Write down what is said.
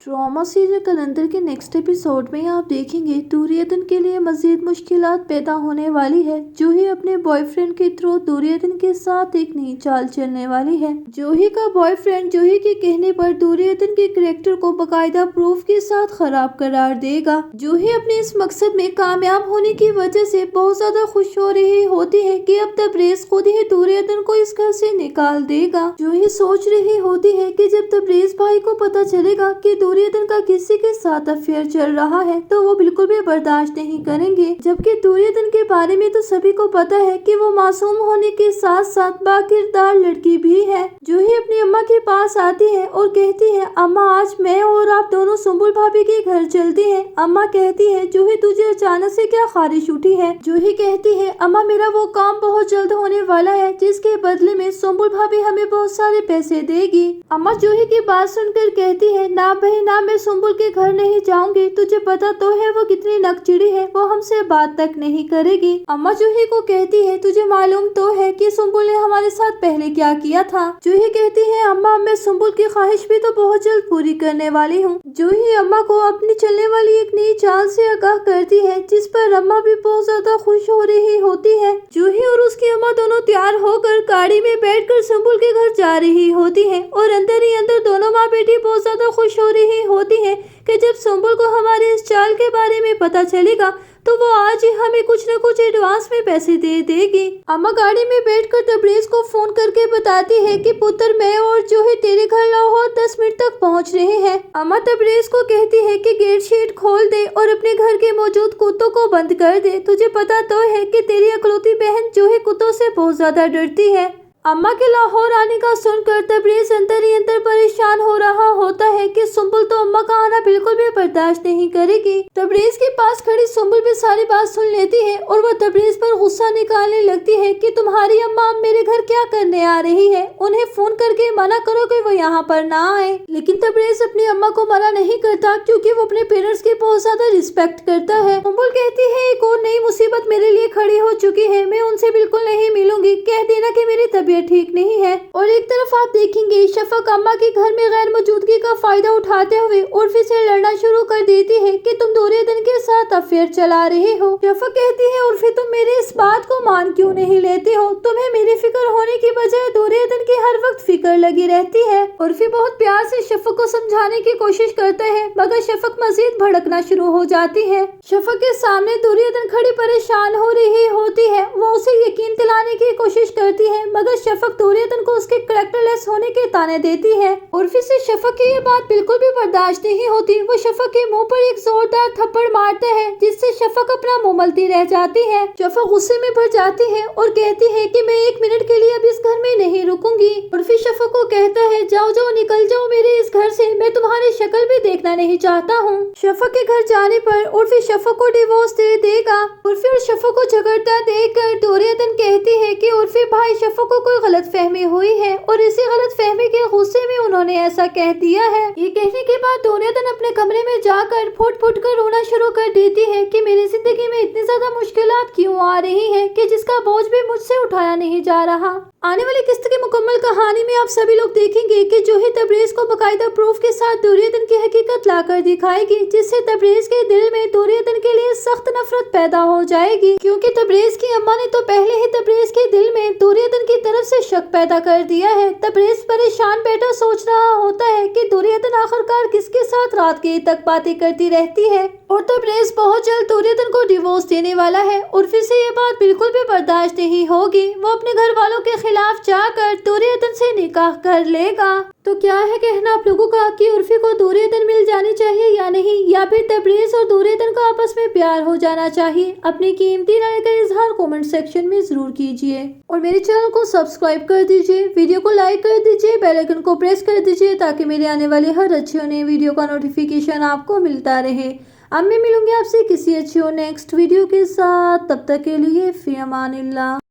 Drama serial कलंदर के next episode में आप देखेंगे दुर्योधन के लिए मजीद मुश्किलात पैदा होने वाली है। जूही अपने बॉयफ्रेंड के थ्रू दुर्योधन के साथ एक नई चाल चलने वाली है। जूही का बॉयफ्रेंड जूही के कहने पर दुर्योधन के कैरेक्टर को बकायदा प्रूफ के साथ खराब करार देगा। जूही अपने इस मकसद में कामयाब होने की वजह से बहुत ज्यादा खुश हो रही होती है कि अब तबरेज खुद ही दुर्योधन को इस घर से निकाल देगा। जूही सोच रही होती है कि जब तबरेज भाई को पता चलेगा कि दुर्योधन का किसी के साथ अफेयर चल रहा है तो वो बिल्कुल भी बर्दाश्त नहीं करेंगे। जबकि दुर्योधन के बारे में तो सभी को पता है कि वो मासूम होने के साथ साथ बाकिरदार लड़की भी है। जूही अपनी अम्मा के पास आती है और कहती है, अम्मा आज मैं और आप दोनों सुंबुल भाभी के घर चलती हैं। अम्मा कहती है, जूही तुझे अचानक से क्या ख्वाहिश उठी है? जूही कहती है, अम्मा मेरा वो काम बहुत जल्द होने वाला है जिसके बदले में सुंबुल भाभी हमें बहुत सारे पैसे देगी। अम्मा जूही की बात सुनकर कहती है, ना भाई ना, मैं सुंबुल के घर नहीं जाऊंगी। तुझे पता तो है वो कितनी नकचिड़ी है, वो हमसे बात तक नहीं करेगी। अम्मा जूही को कहती है, तुझे मालूम तो है कि सुंबुल ने हमारे साथ पहले क्या किया था? जूही कहती है, अम्मा मैं सुंबुल की ख्वाहिश भी तो बहुत जल्द पूरी करने वाली हूँ। जूही अम्मा को अपनी चलने वाली एक नई चाल से आगाह करती है जिस पर अम्मा भी बहुत ज्यादा खुश हो रही होती है। जूही और उसकी अम्मा दोनों तैयार होकर गाड़ी में बैठकर सुंबुल के घर जा रही होती है और अंदर ही अंदर दोनों माँ बेटी बहुत ज्यादा खुश हो रही होती है कि जब सुंबुल को हमारे इस चाल के बारे में पता चलेगा तो वो आज ही हमें कुछ न कुछ एडवांस में पैसे दे देगी। अम्मा गाड़ी में बैठकर तबरेज को फोन करके बताती है कि पुत्र मैं और जूही तेरे घर लाहौर 10 मिनट तक पहुंच रहे हैं। अम्मा तबरेज को कहती है कि गेट शीट खोल दे और अपने घर के मौजूद कुत्तों को बंद कर दे। तुझे पता तो है कि तेरी अकलौती बहन जूही कुत्तों से बहुत ज्यादा डरती है। अम्मा के लाहौर आने का सुनकर तबरेज अंदर ही अंदर परेशान हो रहा होता है कि सुंबुल तो अम्मा का आना बिल्कुल भी बर्दाश्त नहीं करेगी। तबरेज के पास खड़ी सुंबुल भी सारी बात सुन लेती है और वो तबरेज पर गुस्सा निकालने लगती है कि तुम्हारी अम्मा अब मेरे घर क्या करने आ रही है? उन्हें फोन करके मना करो कि वो यहाँ पर ना आए। लेकिन तबरेज अपनी अम्मा को मना नहीं करता क्योंकि वो अपने पेरेंट्स की बहुत ज्यादा रिस्पेक्ट करता है। सुंबुल कहती है, एक और नई मुसीबत मेरे लिए खड़ी हो चुकी है, मैं उनसे बिल्कुल नहीं मिलूंगी। कह देना कि मेरी तबीयत ठीक नहीं है। और एक तरफ आप देखेंगे शफक अम्मा के घर में गैर मौजूदगी का फायदा उठाते हुए उर्फी से लड़ना शुरू कर देती है कि तुम दुर्योधन के साथ अफेयर चला रहे हो। शफक कहती है, उर्फी तुम मेरी इस बात को मान क्यों नहीं लेते हो? तुम्हें मेरी फिक्र होने की बजाय दुर्योधन की हर वक्त फिक्र लगी रहती है। उर्फी बहुत प्यार से शफक को समझाने की कोशिश करता है मगर शफक मजीद भड़कना शुरू हो जाती है। शफक के सामने दुर्योधन खड़ी परेशान हो रही होती है। वो उसे यकीन दिलाने की कोशिश करती है मगर शफक दुर्योधन को उसके कैरेक्टरलेस होने के ताने देती है। उर्फी से शफक की ये बात बिल्कुल भी बर्दाश्त नहीं होती। वो शफक के मुंह पर एक जोरदार थप्पड़ मारता है जिससे शफक अपना मुंह मलती रह जाती है। शफक गुस्से में भर जाती है और कहती है कि मैं 1 मिनट के लिए अब इस घर में नहीं रुकूंगी। उर्फी शफक को कहता है, जाओ जाओ निकल जाओ मेरे इस घर से, मैं तुम्हारी शक्ल भी देखना नहीं चाहता हूँ। शफक के घर जाने पर उर्फी शफक को डिवोर्स दे देगा। उर्फी और शफक को झगड़ता देखकर दुर्योधन कहती है कि उर्फी भाई शफक को कोई गलतफहमी हुई है और इसी गलतफहमी के गुस्से में उन्होंने ऐसा कह दिया है। ये कहने के बाद दुर्योधन अपने कमरे में जाकर फुट फुट कर रोना शुरू कर देती है कि मेरी जिंदगी में इतनी ज्यादा मुश्किलात क्यों आ रही है कि जिसका बोझ भी मुझसे उठाया नहीं जा रहा। आने वाली किस्त की मुकम्मल कहानी में आप सभी लोग देखेंगे कि जूही तबरेज को बकायदा प्रूफ के साथ दुर्योधन की हकीकत लाकर दिखाएगी जिससे तबरेज के दिल में दुर्योधन के लिए सख्त नफरत पैदा हो जाएगी क्योंकि तबरेज की अम्मा ने तो पहले ही तबरेज के दिल में दुर्योधन की तरफ से शक पैदा कर दिया है। तबरेज परेशान बैठा सोच रहा होता है कि दुर्योधन आखिरकार किसके साथ रात के तक बातें करती रहती है और तबरेज बहुत जल्द दुर्योधन को डिवोर्स देने वाला है। उर्फी से ये बात बिल्कुल भी बर्दाश्त नहीं होगी। वो अपने घर वालों के खिलाफ जाकर दुर्योधन से निकाह कर लेगा। तो क्या है कहना आप लोगों का कि उर्फी को दुर्योधन मिल जानी चाहिए या नहीं, या फिर तबरेज और दुर्योधन का आपस में प्यार हो जाना चाहिए? अपनी कीमती राय का इजहार कमेंट सेक्शन में जरूर कीजिए और मेरे चैनल को सब्सक्राइब कर दीजिए, वीडियो को लाइक कर दीजिए, बेल आइकन को प्रेस कर दीजिए ताकि मेरे आने वाले हर अच्छे नए वीडियो का नोटिफिकेशन आपको मिलता रहे। अब मैं मिलूंगी आपसे किसी अच्छी और नेक्स्ट वीडियो के साथ, तब तक के लिए फी अमानिल्लाह।